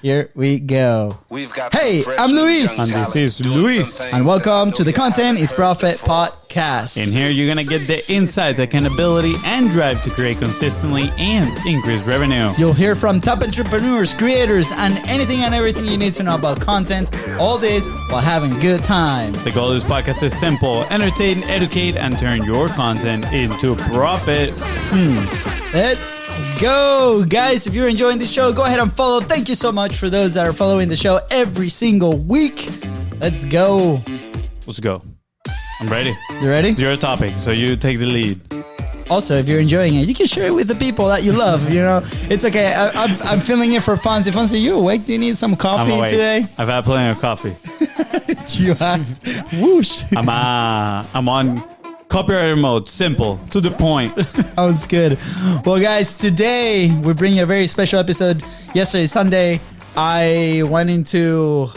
Here we go. Hey, I'm Luis. And this is Luis. And welcome to the Content is Profit podcast. In here, you're going to get the insights, accountability, and drive to create consistently and increase revenue. You'll hear from top entrepreneurs, creators, and anything and everything you need to know about content. All this while having a good time. The goal of this podcast is simple: entertain, educate, and turn your content into profit. Let's go, guys. If you're enjoying the show, go ahead and follow. Thank you so much for those that are following the show every single week. Let's go. Let's go. I'm ready. You ready? Your topic, so you take the lead. Also, if you're enjoying it, you can share it with the people that you love. You know, it's okay. I'm feeling it for FONZI. FONZI, are you awake? Do you need some coffee today? I've had plenty of coffee. You have? Whoosh. I'm on copyright mode. Simple, to the point. Sounds good. Well, guys, today we're bringing a very special episode. Yesterday, Sunday, I went into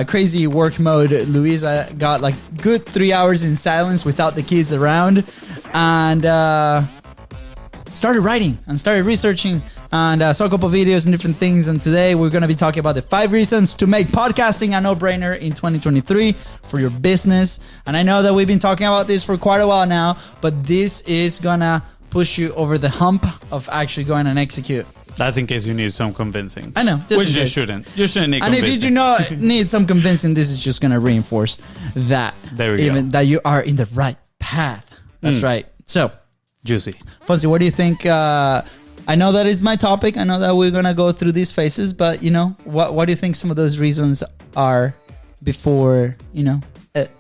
crazy work mode. Luisa got like good 3 hours in silence without the kids around, and started writing and started researching and saw a couple videos and different things. And today we're going to be talking about the 5 reasons to make podcasting a no-brainer in 2023 for your business. And I know that we've been talking about this for quite a while now, but this is going to push you over the hump of actually going and execute. That's in case you need some convincing. I know. Which you shouldn't. You shouldn't need convincing. And if you do not need some convincing, this is just going to reinforce that. There we go. That you are in the right path. That's right. So, juicy. FONZI, what do you think? I know that it's my topic. I know that we're going to go through these phases, but, you know, what do you think some of those reasons are before, you know,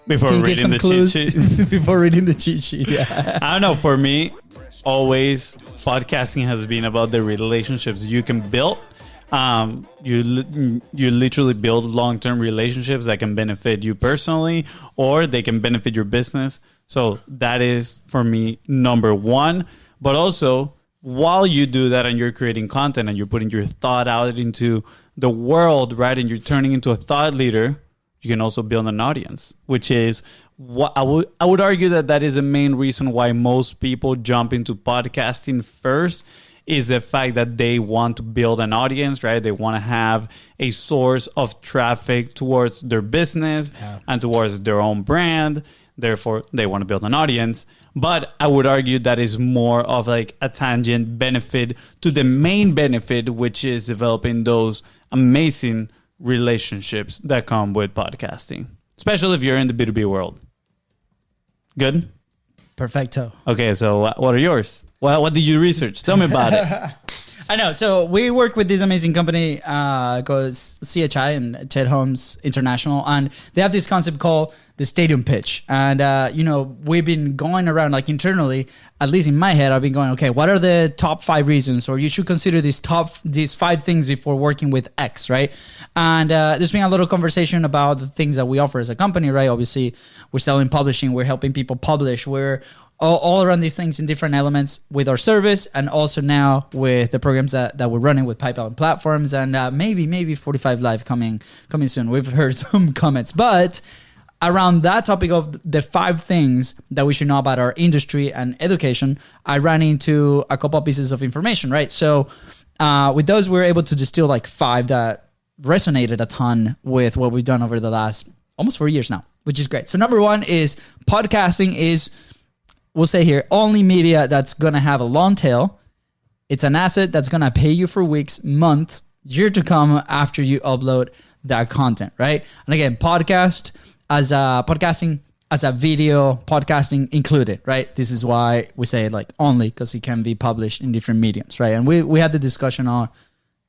before reading the cheat sheet? Before reading the cheat sheet, yeah. I don't know. For me, always podcasting has been about the relationships you can build. You literally build long-term relationships that can benefit you personally, or they can benefit your business. So that is, for me, number one. But also, while you do that and you're creating content and you're putting your thought out into the world, right, and you're turning into a thought leader, you can also build an audience, which is what I would argue that is the main reason why most people jump into podcasting first, is the fact that they want to build an audience, right? They want to have a source of traffic towards their business and towards their own brand. Therefore, they want to build an audience. But I would argue that is more of like a tangent benefit to the main benefit, which is developing those amazing relationships that come with podcasting, especially if you're in the B2B world. Good? Perfecto. Okay, so what are yours? Well, what did you research? Tell me about it. I know. So we work with this amazing company called CHI and Chet Holmes International, and they have this concept called the stadium pitch. And, you know, we've been going around, like internally, at least in my head, I've been going, okay, what are the top 5 reasons? Or you should consider these 5 things before working with X, right? And there's been a little conversation about the things that we offer as a company, right? Obviously, we're selling publishing, we're helping people publish, we're all around these things in different elements with our service, and also now with the programs that we're running with PayPal and platforms, and maybe 45 Live coming soon. We've heard some comments, but around that topic of the 5 things that we should know about our industry and education, I ran into a couple of pieces of information, right? So with those, we were able to distill like 5 that resonated a ton with what we've done over the last almost 4 years now, which is great. So number 1 is podcasting is, we'll say here, only media that's going to have a long tail. It's an asset that's going to pay you for weeks, months, year to come after you upload that content, right? And again, podcasting as a video, podcasting included, right? This is why we say like only, because it can be published in different mediums, right? And we had the discussion on,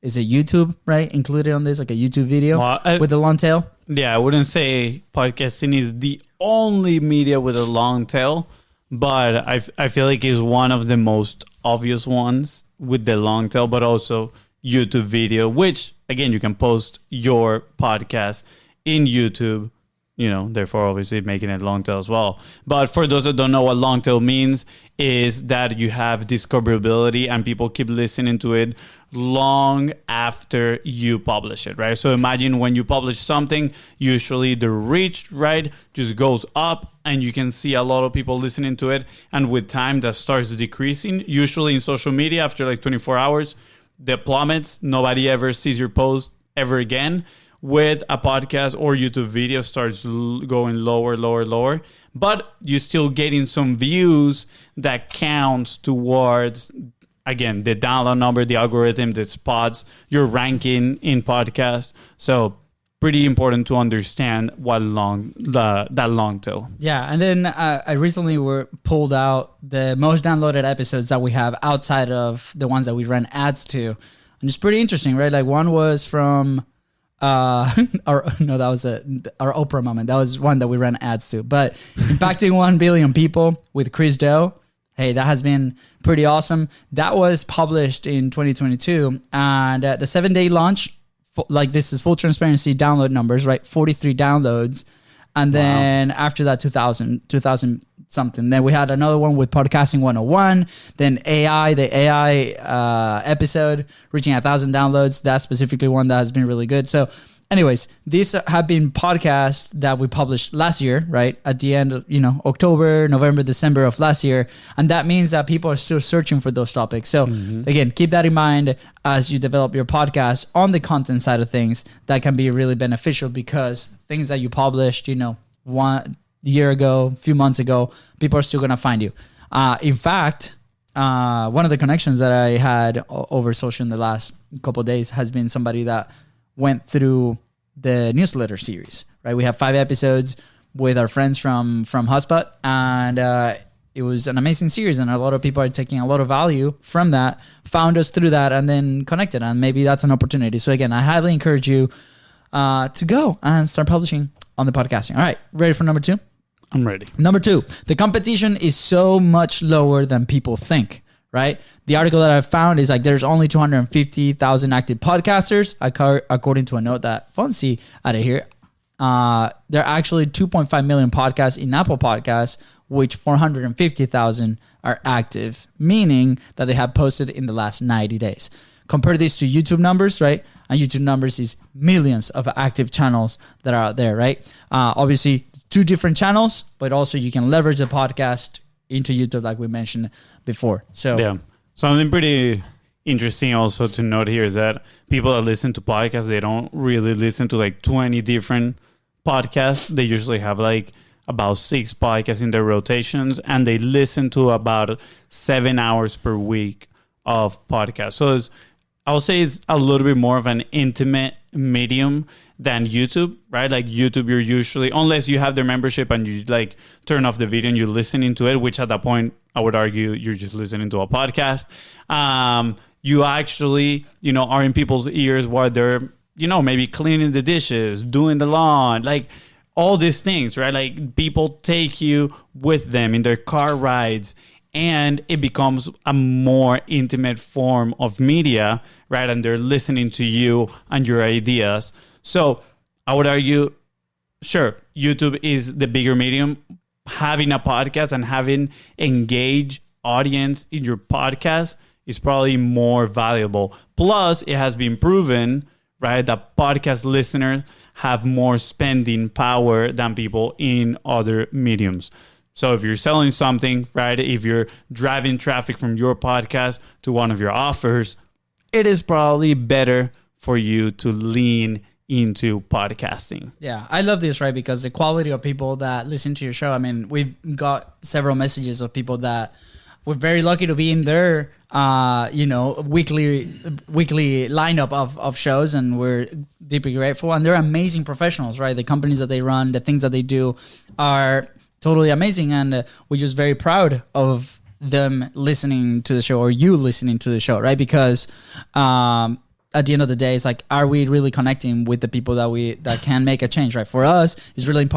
is it YouTube, right? Included on this, like a YouTube video with a long tail? Yeah, I wouldn't say podcasting is the only media with a long tail, but I feel like it's one of the most obvious ones with the long tail, but also YouTube video, which again, you can post your podcast in YouTube, you know, therefore obviously making it long tail as well. But for those that don't know what long tail means, is that you have discoverability and people keep listening to it long after you publish it, right? So imagine when you publish something, usually the reach, right, just goes up and you can see a lot of people listening to it. And with time that starts decreasing, usually in social media after like 24 hours, the plummets, nobody ever sees your post ever again. With a podcast or YouTube video starts going lower, but you're still getting some views that counts towards, again, the download number, the algorithm, the spots, your ranking in podcast. So pretty important to understand what that long tail. Yeah, and then I recently pulled out the most downloaded episodes that we have outside of the ones that we run ads to, and it's pretty interesting, right? Like one was from our Oprah moment. That was one that we ran ads to, but impacting 1 billion people with Chris Doe. Hey, that has been pretty awesome. That was published in 2022, and the 7-day launch, like this is full transparency download numbers, right? 43 downloads. And then after that, 2000 something. Then we had another one with Podcasting 101. Then the AI episode reaching 1,000 downloads. That's specifically one that has been really good. So anyways, these have been podcasts that we published last year, right? At the end of, October, November, December of last year. And that means that people are still searching for those topics. So again, keep that in mind as you develop your podcast on the content side of things. That can be really beneficial because things that you published, 1 year ago, a few months ago, people are still going to find you. In fact, one of the connections that I had over social in the last couple of days has been somebody that went through the newsletter series, right? We have 5 episodes with our friends from Hotspot, and it was an amazing series, and a lot of people are taking a lot of value from that, found us through that, and then connected, and maybe that's an opportunity. So again, I highly encourage you to go and start publishing on the podcasting. All right, ready for number 2? I'm ready. Number 2, the competition is so much lower than people think. Right? The article that I found is like there's only 250,000 active podcasters, according to a note that FONZI out of here. There are actually 2.5 million podcasts in Apple Podcasts, which 450,000 are active, meaning that they have posted in the last 90 days. Compare this to YouTube numbers, right? And YouTube numbers is millions of active channels that are out there, right? Obviously, 2 different channels, but also you can leverage the podcast into YouTube, like we mentioned before. So yeah, something pretty interesting also to note here is that people that listen to podcasts, they don't really listen to like 20 different podcasts. They usually have like about 6 podcasts in their rotations, and they listen to about 7 hours per week of podcasts. So I would say it's a little bit more of an intimate medium than YouTube, right? Like YouTube, you're usually, unless you have their membership and you like turn off the video and you're listening to it, which at that point, I would argue you're just listening to a podcast. You actually, are in people's ears while they're, maybe cleaning the dishes, doing the lawn, like all these things, right? Like people take you with them in their car rides, and it becomes a more intimate form of media, right? And they're listening to you and your ideas. So I would argue, sure, YouTube is the bigger medium. Having a podcast and having engaged audience in your podcast is probably more valuable. Plus, it has been proven, right, that podcast listeners have more spending power than people in other mediums. So if you're selling something, right, if you're driving traffic from your podcast to one of your offers, it is probably better for you to lean into podcasting. Yeah, I love this, right? Because the quality of people that listen to your show, I mean, we've got several messages of people that we're very lucky to be in their, weekly lineup of shows, and we're deeply grateful. And they're amazing professionals, right? The companies that they run, the things that they do are totally amazing, and we're just very proud of them listening to the show, or you listening to the show, right? Because at the end of the day, it's like, are we really connecting with the people that can make a change, right? For us, it's really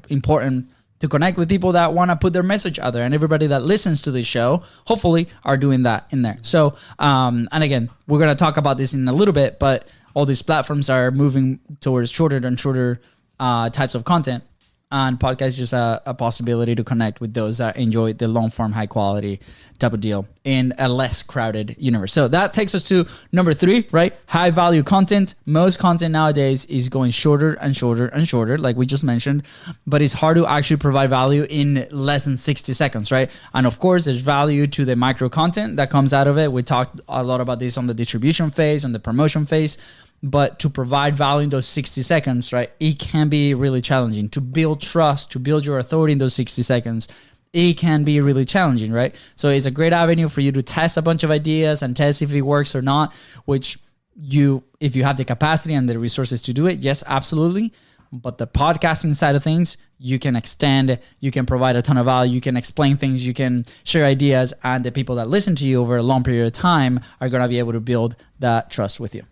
important to connect with people that want to put their message out there, and everybody that listens to this show, hopefully, are doing that in there. So, and again, we're going to talk about this in a little bit, but all these platforms are moving towards shorter and shorter types of content. And podcast is just a possibility to connect with those that enjoy the long form, high quality type of deal in a less crowded universe. So that takes us to number 3, right? High value content. Most content nowadays is going shorter and shorter and shorter, like we just mentioned, but it's hard to actually provide value in less than 60 seconds, right? And of course, there's value to the micro content that comes out of it. We talked a lot about this on the distribution phase, on the promotion phase. but to provide value in those 60 seconds, right, it can be really challenging. To build trust, to build your authority in those 60 seconds, it can be really challenging, right? So it's a great avenue for you to test a bunch of ideas and test if it works or not, which if you have the capacity and the resources to do it, yes, absolutely. But the podcasting side of things, you can extend, you can provide a ton of value, you can explain things, you can share ideas, and the people that listen to you over a long period of time are going to be able to build that trust with you.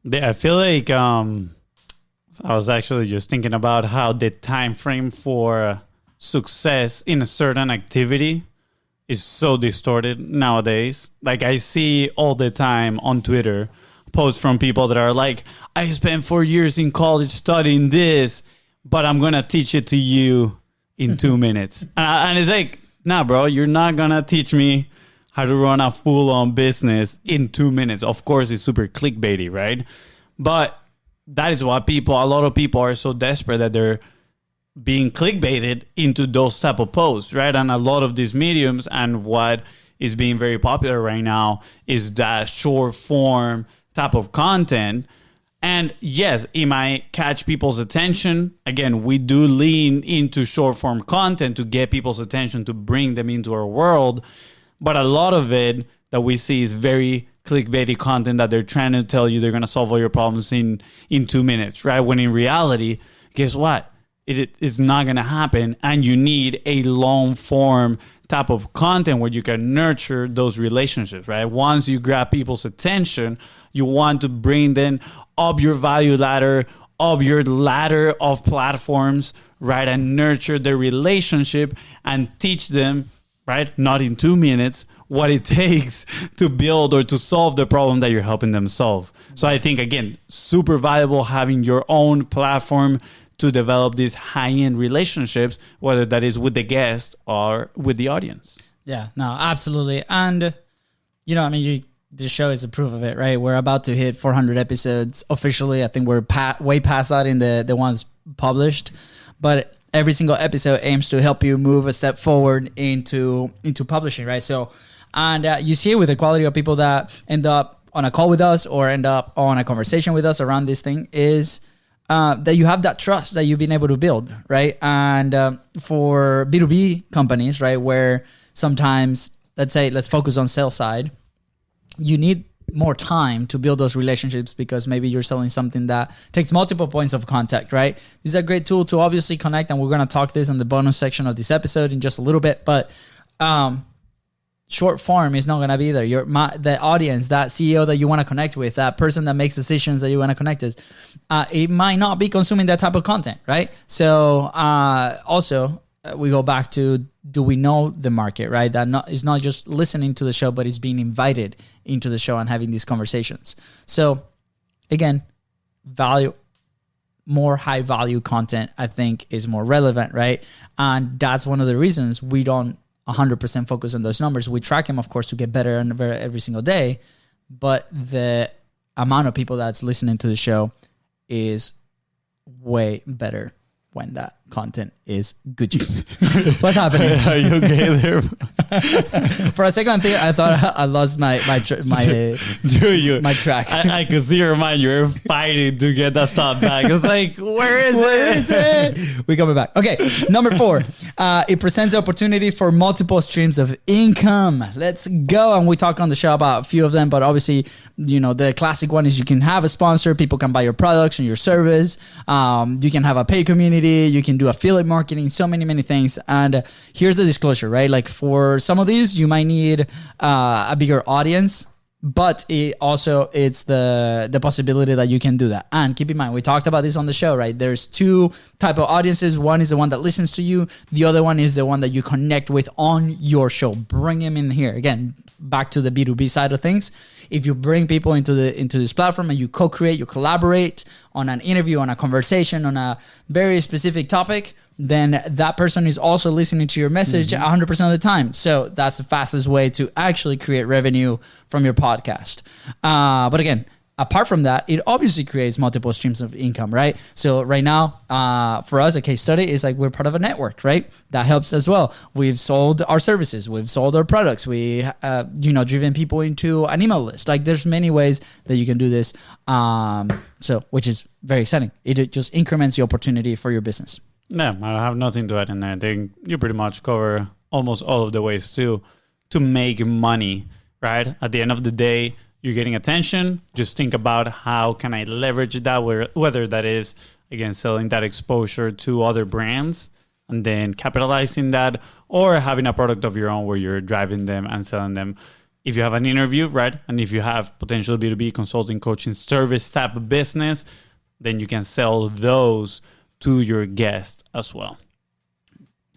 Yeah, I feel like I was actually just thinking about how the time frame for success in a certain activity is so distorted nowadays. Like I see all the time on Twitter posts from people that are like, I spent 4 years in college studying this, but I'm going to teach it to you in 2 minutes. And it's like, nah, bro, you're not going to teach me how to run a full-on business in 2 minutes. Of course, it's super clickbaity, right? But that is why a lot of people are so desperate that they're being clickbaited into those type of posts, right? And a lot of these mediums and what is being very popular right now is that short form type of content. And yes, it might catch people's attention. Again, we do lean into short form content to get people's attention, to bring them into our world. But a lot of it that we see is very clickbaity content that they're trying to tell you they're going to solve all your problems in 2 minutes, right? When in reality, guess what? It is not going to happen. And you need a long form type of content where you can nurture those relationships, right? Once you grab people's attention, you want to bring them up your value ladder, up your ladder of platforms, right? And nurture the relationship and teach them, right? Not in 2 minutes, what it takes to build or to solve the problem that you're helping them solve. So I think, again, super valuable having your own platform to develop these high-end relationships, whether that is with the guest or with the audience. Yeah, no, absolutely. And, the show is a proof of it, right? We're about to hit 400 episodes officially. I think we're way past that in the ones published. But every single episode aims to help you move a step forward into publishing, right? So, and you see it with the quality of people that end up on a call with us or end up on a conversation with us around this thing is that you have that trust that you've been able to build, right? And for B2B companies, right, where sometimes, let's focus on sales side, you need more time to build those relationships because maybe you're selling something that takes multiple points of contact, right? This is a great tool to obviously connect, and we're going to talk this in the bonus section of this episode in just a little bit, but short form is not going to be there. The audience, that CEO that you want to connect with, that person that makes decisions that you want to connect with, it might not be consuming that type of content, right? So also, we go back to, do we know the market, right? It's not just listening to the show, but it's being invited into the show and having these conversations. So again, more high value content, I think, is more relevant, right? And that's one of the reasons we don't 100% focus on those numbers. We track them, of course, to get better every single day, but the amount of people that's listening to the show is way better when that content is good. What's happening? Are you okay there? For a second, I thought I lost my track. I could see your mind. You're fighting to get that thought back. It's like, where is it? We're coming back. Okay, number 4. It presents the opportunity for multiple streams of income. Let's go. And we talk on the show about a few of them, but obviously, the classic one is you can have a sponsor. People can buy your products and your service. You can have a paid community. You can do affiliate marketing, so many things. And here's the disclosure, right? Like for some of these, you might need a bigger audience, but it's the possibility that you can do that. And keep in mind, we talked about this on the show, right? There's 2 type of audiences. One is the one that listens to you. The other one is the one that you connect with on your show. Bring him in here. Again, back to the B2B side of things. If you bring people into this platform and you co-create, you collaborate on an interview, on a conversation, on a very specific topic, then that person is also listening to your message 100% of the time. So that's the fastest way to actually create revenue from your podcast. But again, apart from that, it obviously creates multiple streams of income, right? So right now, for us, a case study is like we're part of a network, right? That helps as well. We've sold our services, we've sold our products, we, driven people into an email list. Like there's many ways that you can do this. So which is very exciting. It just increments the opportunity for your business. Yeah, I have nothing to add in there. I think you pretty much cover almost all of the ways to make money, right? At the end of the day, you're getting attention. Just think about how can I leverage that, whether that is, again, selling that exposure to other brands and then capitalizing that, or having a product of your own where you're driving them and selling them. If you have an interview, right? And if you have potential B2B consulting, coaching, service type of business, then you can sell those to your guest as well.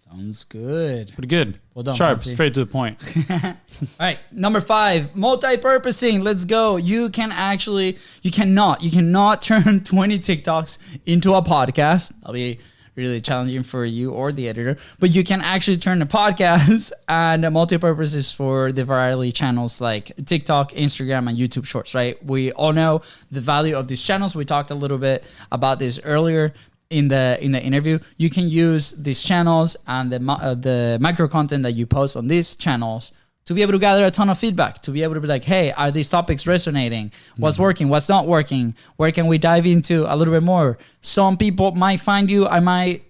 Sounds good. Pretty good. Well done, Sharp, Fonzie. straight to the point. All right. Number 5, multi-purposing. Let's go. You cannot turn 20 TikToks into a podcast. That'll be really challenging for you or the editor, but you can actually turn a podcast and a multi-purposes for the virality channels like TikTok, Instagram, and YouTube Shorts, right? We all know the value of these channels. We talked a little bit about this earlier in the interview. You can use these channels and the micro content that you post on these channels to be able to gather a ton of feedback, to be able to be like, hey, are these topics resonating? What's working? What's not working? Where can we dive into a little bit more? Some people might find you. I might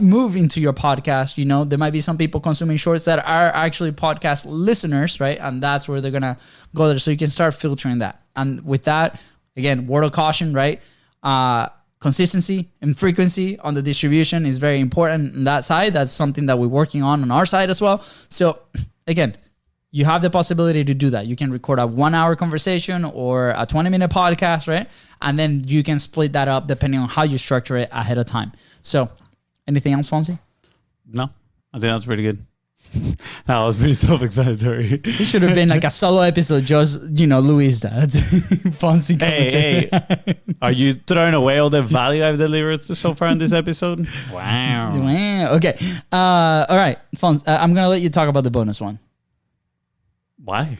move into your podcast. There might be some people consuming shorts that are actually podcast listeners, right? And that's where they're going to go there. So you can start filtering that. And with that, again, word of caution, right? Consistency and frequency on the distribution is very important on that side. That's something that we're working on our side as well. So again, you have the possibility to do that. You can record a 1-hour conversation or a 20-minute podcast, right? And then you can split that up depending on how you structure it ahead of time. So anything else, Fonzie? No, I think that's pretty good. That was pretty self-explanatory. It should have been like a solo episode, just, LUISDA. Fonzie. Hey, are you throwing away all the value I've delivered so far in this episode? Wow. Okay. All right, Fonz, I'm going to let you talk about the bonus one. Why?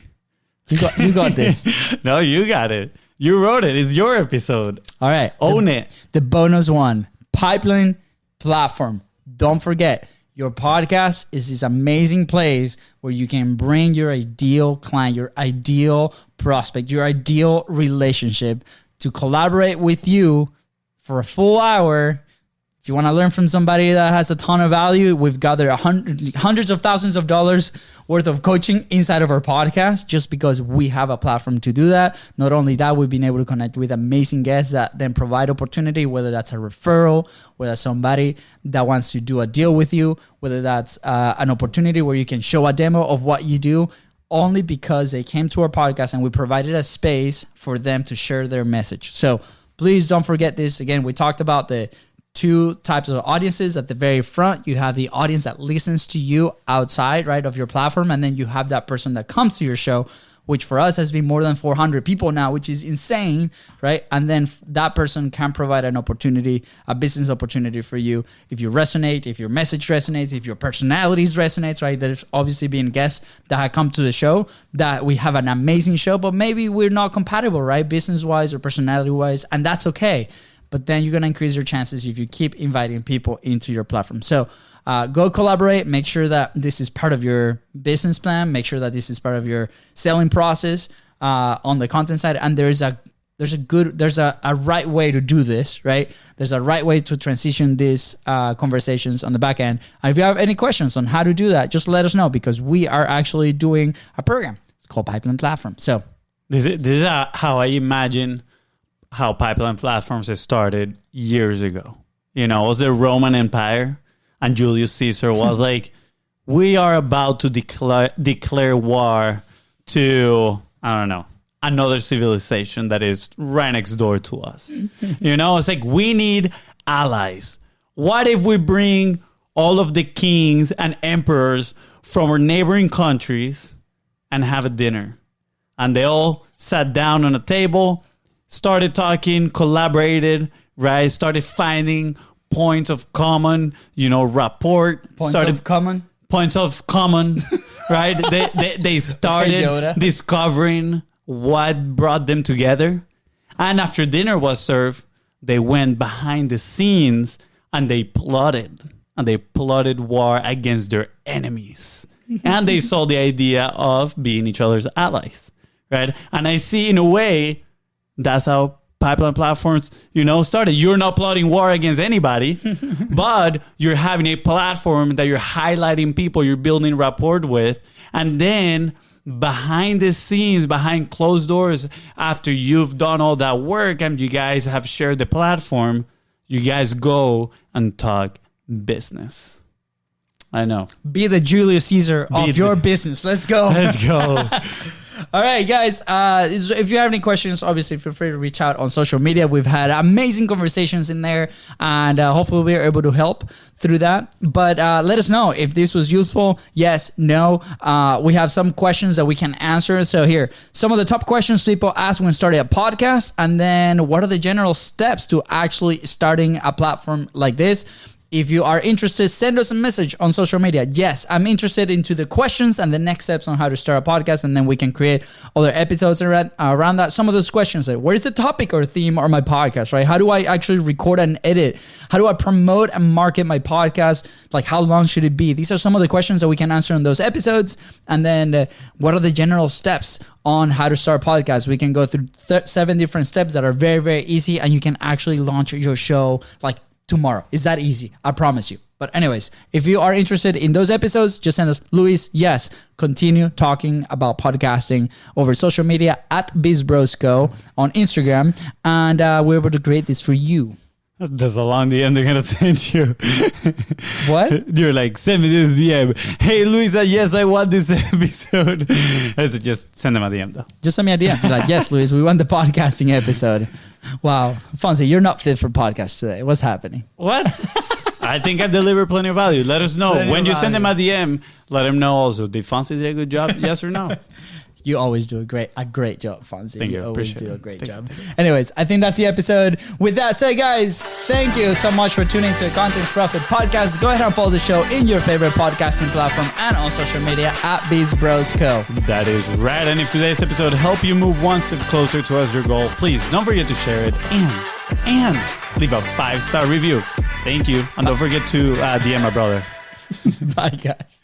You got this. No, you got it. You wrote it. It's your episode. All right. Own it. The bonus one, pipeline platform. Don't forget, your podcast is this amazing place where you can bring your ideal client, your ideal prospect, your ideal relationship to collaborate with you for a full hour. If you want to learn from somebody that has a ton of value, we've gathered hundreds of thousands of dollars worth of coaching inside of our podcast just because we have a platform to do that. Not only that, we've been able to connect with amazing guests that then provide opportunity, whether that's a referral, whether that's somebody that wants to do a deal with you, whether that's an opportunity where you can show a demo of what you do, only because they came to our podcast and we provided a space for them to share their message. So please don't forget this. Again, we talked about the 2 types of audiences. At the very front, you have the audience that listens to you outside, right, of your platform. And then you have that person that comes to your show, which for us has been more than 400 people now, which is insane, right? And then that person can provide an opportunity, a business opportunity for you. If you resonate, if your message resonates, if your personalities resonates, right? There's obviously been guests that have come to the show that we have an amazing show, but maybe we're not compatible, right? Business-wise or personality-wise, and that's okay. But then you're going to increase your chances if you keep inviting people into your platform. So go collaborate. Make sure that this is part of your business plan. Make sure that this is part of your selling process on the content side. And there's a right way to do this, right? There's a right way to transition these conversations on the back end. And if you have any questions on how to do that, just let us know, because we are actually doing a program. It's called Pipeline Platform. So this is how I imagine how pipeline platforms started years ago. It was the Roman Empire, and Julius Caesar was like, we are about to declare war to, I don't know, another civilization that is right next door to us. It's like, we need allies. What if we bring all of the kings and emperors from our neighboring countries and have a dinner? And they all sat down on a table, started talking, collaborated, right? Started finding points of common, rapport. Points of common, right? They started discovering what brought them together. And after dinner was served, they went behind the scenes and they plotted. And they plotted war against their enemies. And they sold the idea of being each other's allies, right? And I see, in a way, that's how pipeline platforms, started. You're not plotting war against anybody, but you're having a platform that you're highlighting people you're building rapport with. And then behind the scenes, behind closed doors, after you've done all that work and you guys have shared the platform, you guys go and talk business. I know. Be the Julius Caesar of your business. Let's go. Let's go. All right, guys. If you have any questions, obviously feel free to reach out on social media. We've had amazing conversations in there, and hopefully we are able to help through that. But let us know if this was useful. Yes, no. We have some questions that we can answer. So here, some of the top questions people ask when starting a podcast, and then what are the general steps to actually starting a platform like this? If you are interested, send us a message on social media. Yes, I'm interested into the questions and the next steps on how to start a podcast, and then we can create other episodes around that. Some of those questions, like where is the topic or theme or my podcast, right? How do I actually record and edit? How do I promote and market my podcast? Like how long should it be? These are some of the questions that we can answer in those episodes. And then what are the general steps on how to start a podcast? We can go through 7 different steps that are very, very easy, and you can actually launch your show like tomorrow. It's that easy. I promise you. But anyways, if you are interested in those episodes, just send us, Luis, yes, continue talking about podcasting over social media at BIZBROS on Instagram. And we're able to create this for you. That's a long DM they're going to send you. What? You're like, send me this DM. Hey, Luisa, yes, I want this episode. Just send them a DM, though. Just send me a DM. Be like, yes, Luis, we want the podcasting episode. Wow. Fonzie, you're not fit for podcasts today. What's happening? What? I think I've delivered plenty of value. Let us know. When you send them a DM, let them know also, did Fonzie do a good job? Yes or no? You always do a great job, Fonzie. Thank you. You always do a great Thank job. you. Anyways, I think that's the episode. With that said, guys, thank you so much for tuning to Content Profit Podcast. Go ahead and follow the show in your favorite podcasting platform and on social media at BIZBROS Co. That is right. And if today's episode helped you move one step closer towards your goal, please don't forget to share it and leave a 5-star review. Thank you. And don't forget to DM my brother. Bye, guys.